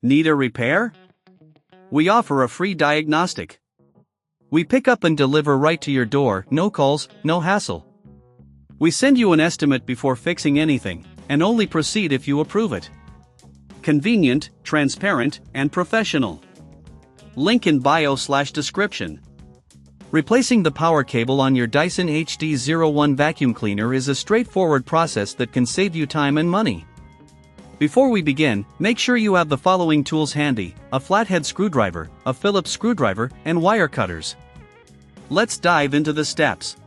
Need a repair? We offer a free diagnostic. We pick up and deliver right to your door, no calls, no hassle. We send you an estimate before fixing anything, and only proceed if you approve it. Convenient, transparent, and professional. Link in bio/description. Replacing the power cable on your Dyson HD01 vacuum cleaner is a straightforward process that can save you time and money. Before we begin, make sure you have the following tools handy: a flathead screwdriver, a Phillips screwdriver, and wire cutters. Let's dive into the steps.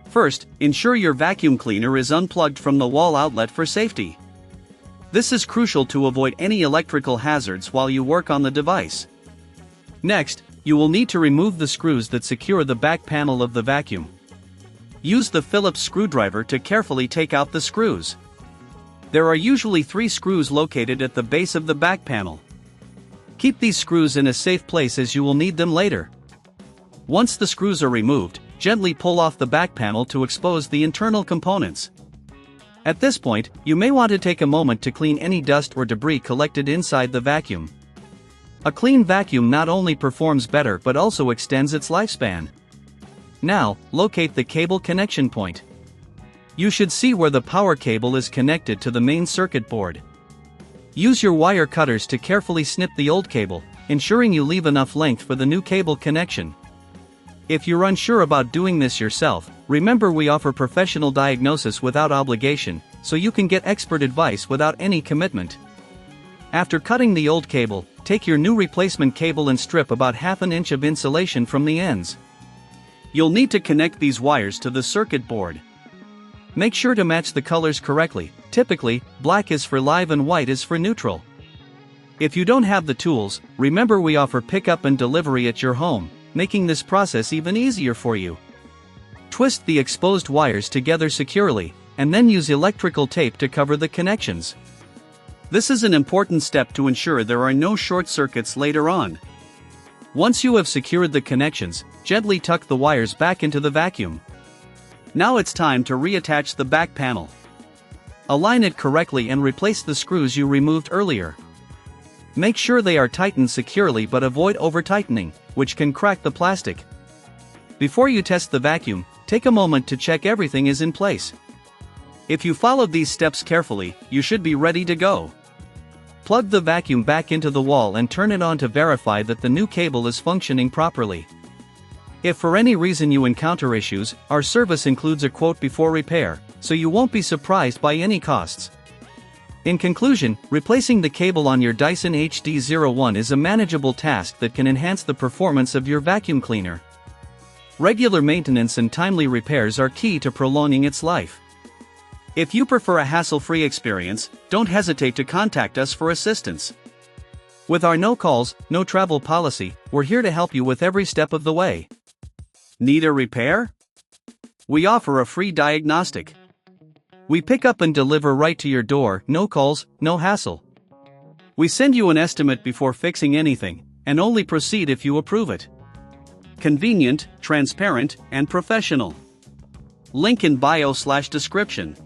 First, ensure your vacuum cleaner is unplugged from the wall outlet for safety. This is crucial to avoid any electrical hazards while you work on the device. Next, you will need to remove the screws that secure the back panel of the vacuum. Use the Phillips screwdriver to carefully take out the screws. There are usually 3 screws located at the base of the back panel. Keep these screws in a safe place as you will need them later. Once the screws are removed, gently pull off the back panel to expose the internal components. At this point, you may want to take a moment to clean any dust or debris collected inside the vacuum. A clean vacuum not only performs better but also extends its lifespan. Now, locate the cable connection point. You should see where the power cable is connected to the main circuit board. Use your wire cutters to carefully snip the old cable, ensuring you leave enough length for the new cable connection. If you're unsure about doing this yourself, remember we offer professional diagnosis without obligation, so you can get expert advice without any commitment. After cutting the old cable, take your new replacement cable and strip about ½ an inch of insulation from the ends. You'll need to connect these wires to the circuit board. Make sure to match the colors correctly. Typically, black is for live and white is for neutral. If you don't have the tools, remember we offer pickup and delivery at your home, making this process even easier for you. Twist the exposed wires together securely, and then use electrical tape to cover the connections. This is an important step to ensure there are no short circuits later on. Once you have secured the connections, gently tuck the wires back into the vacuum. Now it's time to reattach the back panel. Align it correctly and replace the screws you removed earlier. Make sure they are tightened securely but avoid over-tightening, which can crack the plastic. Before you test the vacuum, take a moment to check everything is in place. If you followed these steps carefully, you should be ready to go. Plug the vacuum back into the wall and turn it on to verify that the new cable is functioning properly. If for any reason you encounter issues, our service includes a quote before repair, so you won't be surprised by any costs. In conclusion, replacing the cable on your Dyson HD01 is a manageable task that can enhance the performance of your vacuum cleaner. Regular maintenance and timely repairs are key to prolonging its life. If you prefer a hassle-free experience, don't hesitate to contact us for assistance. With our no calls, no travel policy, we're here to help you with every step of the way. Need a repair? We offer a free diagnostic. We pick up and deliver right to your door, no calls, no hassle. We send you an estimate before fixing anything, and only proceed if you approve it. Convenient, transparent, and professional. Link in bio/description.